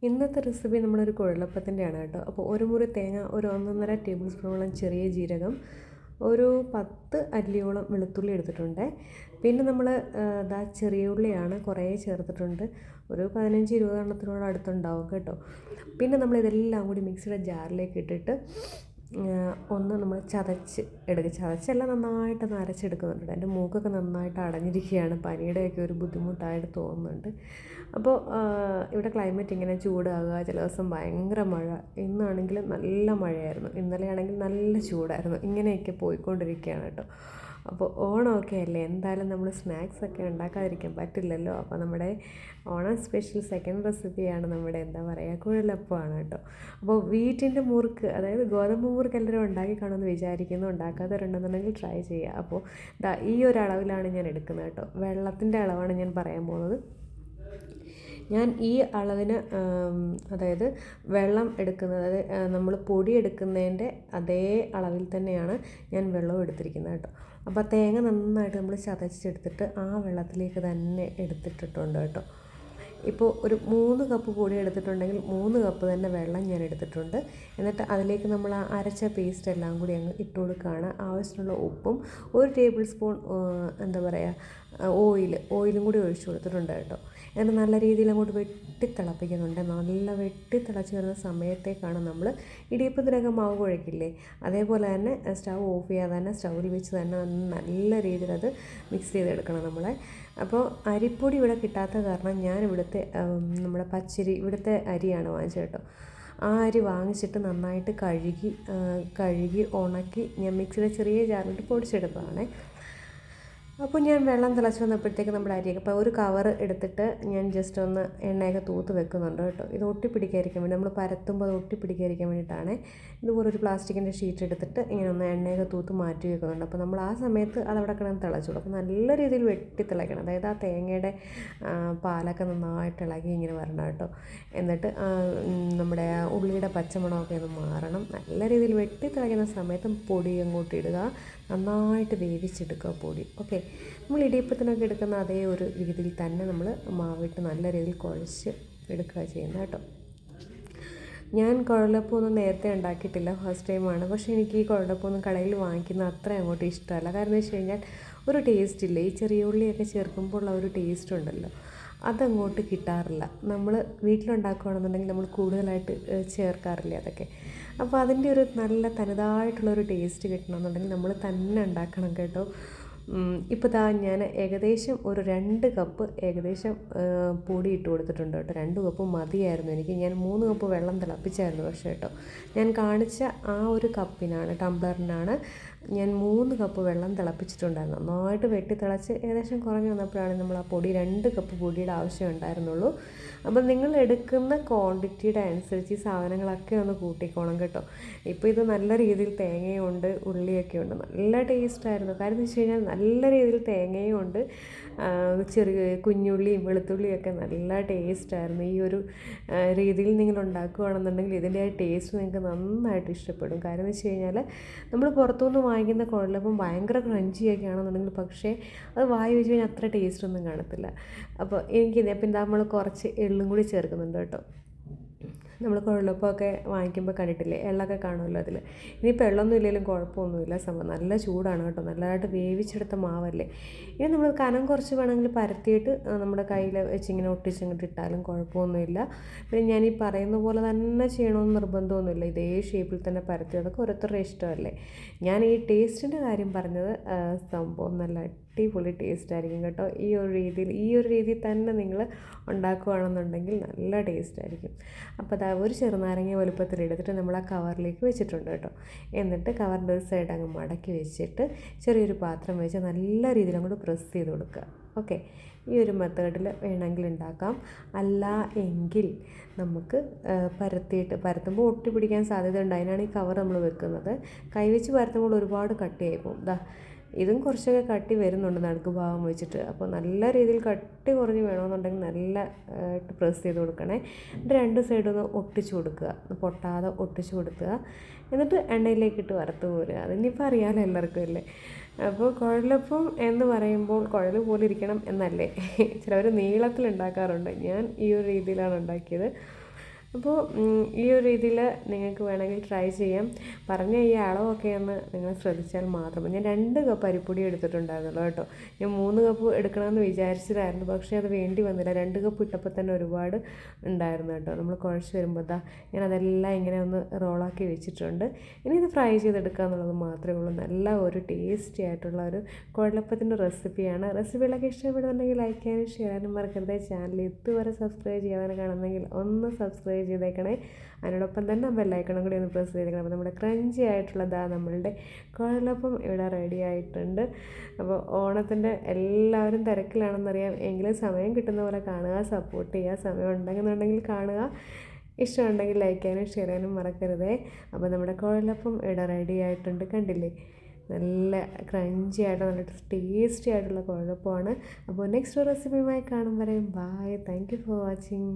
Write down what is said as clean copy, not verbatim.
ഇന്നത്തെ റെസിപ്പി നമ്മളൊരു കുഴലപ്പത്തിൻ്റെയാണ് കേട്ടോ. അപ്പോൾ ഒരു മുറി തേങ്ങ, ഒരു 1.5 ടേബിൾ സ്പൂണോളം ചെറിയ ജീരകം, ഒരു 10 അല്ലിയോളം വെളുത്തുള്ളി എടുത്തിട്ടുണ്ട്. പിന്നെ നമ്മൾ ചെറിയ ഉള്ളിയാണ് കുറേ ചേർത്തിട്ടുണ്ട്. ഒരു 15-20 എണ്ണത്തിനോട് അടുത്തുണ്ടാവും കേട്ടോ. പിന്നെ നമ്മളിതെല്ലാം കൂടി മിക്സിയുടെ ജാറിലേക്ക് ഇട്ടിട്ട് ഒന്ന് നമ്മൾ ചതച്ചല്ല നന്നായിട്ടൊന്ന് അരച്ചെടുക്കുന്നുണ്ട്. എൻ്റെ മൂക്കൊക്കെ നന്നായിട്ട് അടഞ്ഞിരിക്കുകയാണ്, പനിയുടെയൊക്കെ ഒരു ബുദ്ധിമുട്ടായിട്ട് തോന്നുന്നുണ്ട്. അപ്പോൾ ഇവിടെ ക്ലൈമറ്റ് ഇങ്ങനെ ചൂടാകുക, ചില ദിവസം ഭയങ്കര മഴ, ഇന്നാണെങ്കിൽ നല്ല മഴയായിരുന്നു, ഇന്നലെയാണെങ്കിൽ നല്ല ചൂടായിരുന്നു, ഇങ്ങനെയൊക്കെ പോയിക്കൊണ്ടിരിക്കുകയാണ് കേട്ടോ. അപ്പോൾ ഓണമൊക്കെ അല്ലേ, എന്തായാലും നമ്മൾ സ്നാക്സൊക്കെ ഉണ്ടാക്കാതിരിക്കാൻ പറ്റില്ലല്ലോ. അപ്പോൾ നമ്മുടെ ഓണം സ്പെഷ്യൽ സെക്കൻഡ് റെസിപ്പിയാണ് നമ്മുടെ കുഴലപ്പമാണ് കേട്ടോ. അപ്പോൾ വീറ്റിൻ്റെ മുറുക്ക്, അതായത് ഗോതമ്പ് മുറുക്ക് എല്ലാവരും ഉണ്ടാക്കി കാണുമെന്ന് വിചാരിക്കുന്നു. ഉണ്ടാക്കാത്തവരുണ്ടെന്നുണ്ടെങ്കിൽ ട്രൈ ചെയ്യുക. അപ്പോൾ ഈ ഒരു അളവിലാണ് ഞാൻ എടുക്കുന്നത് കേട്ടോ. വെള്ളത്തിൻ്റെ അളവാണ് ഞാൻ പറയാൻ പോകുന്നത്. ഞാൻ ഈ അളവിന്, അതായത് വെള്ളം എടുക്കുന്നത്, അതായത് നമ്മൾ പൊടി എടുക്കുന്നതിൻ്റെ അതേ അളവിൽ തന്നെയാണ് ഞാൻ വെള്ളവും എടുത്തിരിക്കുന്നത് കേട്ടോ. അപ്പോൾ തേങ്ങ നന്നായിട്ട് നമ്മൾ ചതച്ചെടുത്തിട്ട് ആ വെള്ളത്തിലേക്ക് തന്നെ എടുത്തിട്ടിട്ടുണ്ട് കേട്ടോ. ഇപ്പോൾ ഒരു 3 കപ്പ് പൊടി എടുത്തിട്ടുണ്ടെങ്കിൽ 3 കപ്പ് തന്നെ വെള്ളം ഞാൻ എടുത്തിട്ടുണ്ട്. എന്നിട്ട് അതിലേക്ക് നമ്മൾ ആ അരച്ച പേസ്റ്റ് എല്ലാം കൂടി അങ്ങ് ഇട്ട് കൊടുക്കുകയാണ്. ആവശ്യത്തിനുള്ള ഉപ്പും 1 ടേബിൾ സ്പൂൺ ഓയിലും കൂടി ഒഴിച്ചു കൊടുത്തിട്ടുണ്ട് കേട്ടോ. എന്നിട്ട് നല്ല രീതിയിൽ അങ്ങോട്ട് വെട്ടിത്തിളപ്പിക്കുന്നുണ്ട്. നല്ല വെട്ടിത്തിളച്ച് വരുന്ന സമയത്തേക്കാണ് നമ്മൾ ഇടിയപ്പത്തിനൊക്കെ മാവ് കുഴക്കില്ലേ, അതേപോലെ തന്നെ സ്റ്റൗ ഓഫ് ചെയ്യാതെ തന്നെ സ്റ്റൗവിൽ വെച്ച് തന്നെ നല്ല രീതിയിൽ അത് മിക്സ് ചെയ്തെടുക്കണം നമ്മളെ. അപ്പോൾ അരിപ്പൊടി ഇവിടെ കിട്ടാത്ത കാരണം ഞാൻ ഇവിടുത്തെ നമ്മുടെ പച്ചരി, ഇവിടുത്തെ അരിയാണ് വാങ്ങിച്ചത് കേട്ടോ. ആ അരി വാങ്ങിച്ചിട്ട് നന്നായിട്ട് കഴുകി ഉണക്കി ഞാൻ മിക്സിയുടെ ചെറിയ ജാറിലിട്ട് പൊടിച്ചെടുത്തതാണ്. അപ്പോൾ ഞാൻ വെള്ളം തിളച്ച് വന്നപ്പോഴത്തേക്ക് നമ്മുടെ അരിയൊക്കെ, അപ്പോൾ ഒരു കവർ എടുത്തിട്ട് ഞാൻ ജസ്റ്റ് ഒന്ന് എണ്ണയൊക്കെ തൂത്ത് വെക്കുന്നുണ്ട് കേട്ടോ. ഇത് ഒട്ടിപ്പിടിക്കാതിരിക്കാൻ വേണ്ടി, നമ്മൾ പരത്തുമ്പോൾ അത് ഒട്ടിപ്പിടിക്കാതിരിക്കാൻ വേണ്ടിയിട്ടാണ്. ഇതുപോലെ ഒരു പ്ലാസ്റ്റിക്കിൻ്റെ ഷീറ്റ് എടുത്തിട്ട് ഇങ്ങനെ ഒന്ന് എണ്ണയൊക്കെ തൂത്ത് മാറ്റി വെക്കുന്നുണ്ട്. അപ്പോൾ നമ്മൾ ആ സമയത്ത് അതവിടെ കിടന്ന് തിളച്ചോളൂ. അപ്പോൾ നല്ല രീതിയിൽ വെട്ടിത്തിളയ്ക്കണം, അതായത് ആ തേങ്ങയുടെ പാലൊക്കെ നന്നായിട്ട് ഇളകി ഇങ്ങനെ വരണം കേട്ടോ. എന്നിട്ട് നമ്മുടെ ഉള്ളിയുടെ പച്ചമണമൊക്കെ ഒന്ന് മാറണം. നല്ല രീതിയിൽ വെട്ടിത്തിളയ്ക്കുന്ന സമയത്ത് പൊടി അങ്ങോട്ട് ഇടുക, നന്നായിട്ട് വേവിച്ചെടുക്കുക പൊടി. ഓക്കെ, നമ്മൾ ഇടിയപ്പത്തിനൊക്കെ എടുക്കുന്ന അതേ ഒരു രീതിയിൽ തന്നെ നമ്മൾ മാവിട്ട് നല്ല രീതിയിൽ കുഴച്ച് എടുക്കുക ചെയ്യുന്നത് കേട്ടോ. ഞാൻ കുഴലപ്പമൊന്നും നേരത്തെ ഉണ്ടാക്കിയിട്ടില്ല, ഫസ്റ്റ് ടൈമാണ്. പക്ഷേ എനിക്ക് ഈ കുഴലപ്പമൊന്നും കടയിൽ വാങ്ങിക്കുന്ന അത്ര അങ്ങോട്ട് ഇഷ്ടമല്ല. കാരണം എന്ന് വെച്ച് കഴിഞ്ഞാൽ ഒരു ടേസ്റ്റ് ഇല്ല, ഈ ചെറിയ ഉള്ളിയൊക്കെ ചേർക്കുമ്പോൾ ഉള്ള ഒരു ടേസ്റ്റ് ഉണ്ടല്ലോ, അതങ്ങോട്ട് കിട്ടാറില്ല. നമ്മൾ വീട്ടിലുണ്ടാക്കുകയാണെന്നുണ്ടെങ്കിൽ നമ്മൾ കൂടുതലായിട്ട് ചേർക്കാറില്ല അതൊക്കെ. അപ്പോൾ അതിൻ്റെ ഒരു നല്ല തനതായിട്ടുള്ളൊരു ടേസ്റ്റ് കിട്ടണമെന്നുണ്ടെങ്കിൽ നമ്മൾ തന്നെ ഉണ്ടാക്കണം കേട്ടോ. ഇപ്പോൾ ഞാൻ ഏകദേശം ഒരു 2 കപ്പ് പൊടി ഇട്ട് കൊടുത്തിട്ടുണ്ട് കേട്ടോ. 2 കപ്പ് മതിയായിരുന്നു എനിക്ക്. ഞാൻ 3 കപ്പ് വെള്ളം തിളപ്പിച്ചായിരുന്നു പക്ഷേ കേട്ടോ. ഞാൻ കാണിച്ച ആ ഒരു ടംബ്ലറിനാണ് ഞാൻ 3 കപ്പ് വെള്ളം തിളപ്പിച്ചിട്ടുണ്ടായിരുന്നു. നന്നായിട്ട് വെട്ടിത്തിളച്ച് ഏകദേശം കുറഞ്ഞ് വന്നപ്പോഴാണ് നമ്മൾ ആ പൊടി 2 കപ്പ് പൊടിയുടെ ആവശ്യം ഉണ്ടായിരുന്നുള്ളൂ. അപ്പം നിങ്ങൾ എടുക്കുന്ന ക്വാണ്ടിറ്റിയുടെ അനുസരിച്ച് ഈ സാധനങ്ങളൊക്കെ ഒന്ന് കൂട്ടിക്കോണം കേട്ടോ. ഇപ്പോൾ ഇത് നല്ല രീതിയിൽ തേങ്ങയും ഉണ്ട്, ഉള്ളിയൊക്കെ ഉണ്ട്, നല്ല ടേസ്റ്റായിരുന്നു. കാര്യം എന്ന് വെച്ച് കഴിഞ്ഞാൽ നല്ല രീതിയിൽ തേങ്ങയും ഉണ്ട്, ചെറിയ കുഞ്ഞുള്ളിയും വെളുത്തുള്ളിയൊക്കെ നല്ല ടേസ്റ്റായിരുന്നു. ഈ ഒരു രീതിയിൽ നിങ്ങൾ ഉണ്ടാക്കുകയാണെന്നുണ്ടെങ്കിൽ ഇതിൻ്റെ ആ ടേസ്റ്റ് നിങ്ങൾക്ക് നന്നായിട്ട് ഇഷ്ടപ്പെടും. കാര്യം എന്ന് വെച്ച് കഴിഞ്ഞാൽ നമ്മൾ പുറത്തുനിന്ന് വാങ്ങിക്കുന്ന കുഴലപ്പം ഭയങ്കര ക്രഞ്ചിയൊക്കെ ആണെന്നുണ്ടെങ്കിൽ, പക്ഷേ അത് വായി വെച്ച് കഴിഞ്ഞാൽ അത്ര ടേസ്റ്റൊന്നും കാണത്തില്ല. അപ്പോൾ പിന്നെ നമ്മൾ കുറച്ച് എള്ളും കൂടി ചേർക്കുന്നുണ്ട് കേട്ടോ. നമ്മൾ കുഴലപ്പമൊക്കെ വാങ്ങിക്കുമ്പോൾ കണ്ടിട്ടില്ലേ, എള്ളൊക്കെ കാണുമല്ലോ അതിൽ. ഇനിയിപ്പോൾ എള്ളൊന്നും ഇല്ലെങ്കിലും കുഴപ്പമൊന്നുമില്ല, സംഭവം നല്ല ചൂടാണ് കേട്ടോ, നല്ലതായിട്ട് വേവിച്ചെടുത്ത മാവല്ലേ. ഇനി നമ്മൾ കനം കുറച്ച് വേണമെങ്കിൽ പരത്തിയിട്ട് നമ്മുടെ കയ്യിൽ വെച്ചിങ്ങനെ ഒട്ടിച്ചിങ്ങോട്ട് ഇട്ടാലും കുഴപ്പമൊന്നുമില്ല. പിന്നെ ഞാൻ ഈ പറയുന്ന പോലെ തന്നെ ചെയ്യണമെന്ന് നിർബന്ധമൊന്നുമില്ല, ഇതേ ഷേപ്പിൽ തന്നെ പരത്തി, അതൊക്കെ ഓരോരുത്തരുടെ ഇഷ്ടമല്ലേ. ഞാൻ ഈ ടേസ്റ്റിൻ്റെ കാര്യം പറഞ്ഞത്, സംഭവം നല്ല അടിപൊളി ടേസ്റ്റ് ആയിരിക്കും കേട്ടോ. ഈ ഒരു രീതിയിൽ തന്നെ നിങ്ങൾ ഉണ്ടാക്കുകയാണെന്നുണ്ടെങ്കിൽ നല്ല ടേസ്റ്റ് ആയിരിക്കും. അപ്പോൾ ഒരു ചെറുനാരങ്ങ വലുപ്പത്തിൽ എടുത്തിട്ട് നമ്മൾ ആ കവറിലേക്ക് വെച്ചിട്ടുണ്ട് കേട്ടോ. എന്നിട്ട് കവറിൻ്റെ ഒരു സൈഡ് അങ്ങ് മടക്കി വെച്ചിട്ട് ചെറിയൊരു പാത്രം വെച്ച് നല്ല രീതിയിൽ അങ്ങോട്ട് പ്രസ് ചെയ്ത് കൊടുക്കുക. ഓക്കെ, ഈ ഒരു മെത്തേഡിൽ വേണമെങ്കിൽ ഉണ്ടാക്കാം. അല്ല എങ്കിൽ നമുക്ക് പരത്തുമ്പോൾ ഒട്ടി പിടിക്കാൻ സാധ്യതയുണ്ട്, അതിനാണ് ഈ കവർ നമ്മൾ വെക്കുന്നത്. കൈവച്ച് പരത്തുമ്പോൾ ഒരുപാട് കട്ടിയായി പോകും. ഇതും കുറച്ചൊക്കെ കട്ടി വരുന്നുണ്ട് നടുക്ക് ഭാഗം വെച്ചിട്ട്. അപ്പോൾ നല്ല രീതിയിൽ കട്ടി കുറഞ്ഞ് വേണമെന്നുണ്ടെങ്കിൽ നല്ല പ്രസ് ചെയ്ത് കൊടുക്കണേ. എന്നിട്ട് 2 സൈഡും ഒന്ന് ഒട്ടിച്ച് കൊടുക്കുക, പൊട്ടാതെ ഒട്ടിച്ച് കൊടുക്കുക. എന്നിട്ട് എണ്ണയിലേക്കിട്ട് വറുത്ത് പോരുക. അതിനിപ്പോൾ അറിയാമല്ലോ എല്ലാവർക്കും അല്ലേ. അപ്പോൾ കുഴലപ്പം എന്ന് പറയുമ്പോൾ കുഴൽ പോലെ ഇരിക്കണം എന്നല്ലേ, ചിലവർ നീളത്തിൽ ഉണ്ടാക്കാറുണ്ട്. ഞാൻ ഈ ഒരു രീതിയിലാണ് ഉണ്ടാക്കിയത്. അപ്പോൾ ഈ ഒരു രീതിയിൽ നിങ്ങൾക്ക് വേണമെങ്കിൽ ട്രൈ ചെയ്യാം. പറഞ്ഞ ഈ അളവൊക്കെ ഒന്ന് നിങ്ങൾ ശ്രദ്ധിച്ചാൽ മാത്രം. ഞാൻ 2 കപ്പ് അരിപ്പൊടി എടുത്തിട്ടുണ്ടായിരുന്നുള്ളൂ കേട്ടോ. ഞാൻ 3 കപ്പ് എടുക്കണമെന്ന് വിചാരിച്ചതായിരുന്നു, പക്ഷേ അത് വേണ്ടി വന്നില്ല. 2 കപ്പ് ഇട്ടപ്പോൾ തന്നെ ഒരുപാട് ഉണ്ടായിരുന്നു കേട്ടോ. നമ്മൾ കുഴച്ച് വരുമ്പോൾ ഞാനതെല്ലാം ഇങ്ങനെ ഒന്ന് റോളാക്കി വെച്ചിട്ടുണ്ട്. ഇനി ഇത് ഫ്രൈ ചെയ്തെടുക്കുക എന്നുള്ളത് മാത്രമേ ഉള്ളൂ. നല്ല ഒരു ടേസ്റ്റി ആയിട്ടുള്ള ഒരു കുഴലപ്പത്തിൻ്റെ റെസിപ്പിയാണ്. റെസിപ്പികളൊക്കെ ഇഷ്ടപ്പെടുന്നുണ്ടെങ്കിൽ ലൈക്ക് ചെയ്യാനും ഷെയർ ചെയ്യാനും മറക്കരുത്. ചാനൽ ഇതുവരെ സബ്സ്ക്രൈബ് ചെയ്യാതെ കാണുന്നെങ്കിൽ ഒന്ന് സബ്സ്ക്രൈബ് ചെയ്തേക്കണേ. അതിനോടൊപ്പം തന്നെ ബെല്ലൈക്കണും കൂടി ഒന്ന് പ്രസ് ചെയ്തേക്കണം. അപ്പോൾ നമ്മുടെ ക്രഞ്ചി ആയിട്ടുള്ളതാ നമ്മളുടെ കുഴലപ്പം ഇവിടെ റെഡി ആയിട്ടുണ്ട്. അപ്പോൾ ഓണത്തിൻ്റെ എല്ലാവരും തിരക്കിലാണെന്നറിയാം, എങ്കിലും സമയം കിട്ടുന്ന പോലെ കാണുക, സപ്പോർട്ട് ചെയ്യുക. സമയം ഉണ്ടെന്നുണ്ടെങ്കിൽ കാണുക. ഇഷ്ടമുണ്ടെങ്കിൽ ലൈക്ക് ചെയ്യാനും ഷെയർ ചെയ്യാനും മറക്കരുതേ. അപ്പോൾ നമ്മുടെ കുഴലപ്പം ഇവിടെ റെഡി ആയിട്ടുണ്ട്, കണ്ടില്ലേ? നല്ല ക്രഞ്ചി ആയിട്ട് നല്ല ടേസ്റ്റി ആയിട്ടുള്ള കുഴപ്പമാണ്. അപ്പോൾ നെക്സ്റ്റ് റെസിപ്പിയുമായി കാണും വരെ bye. Thank you for watching.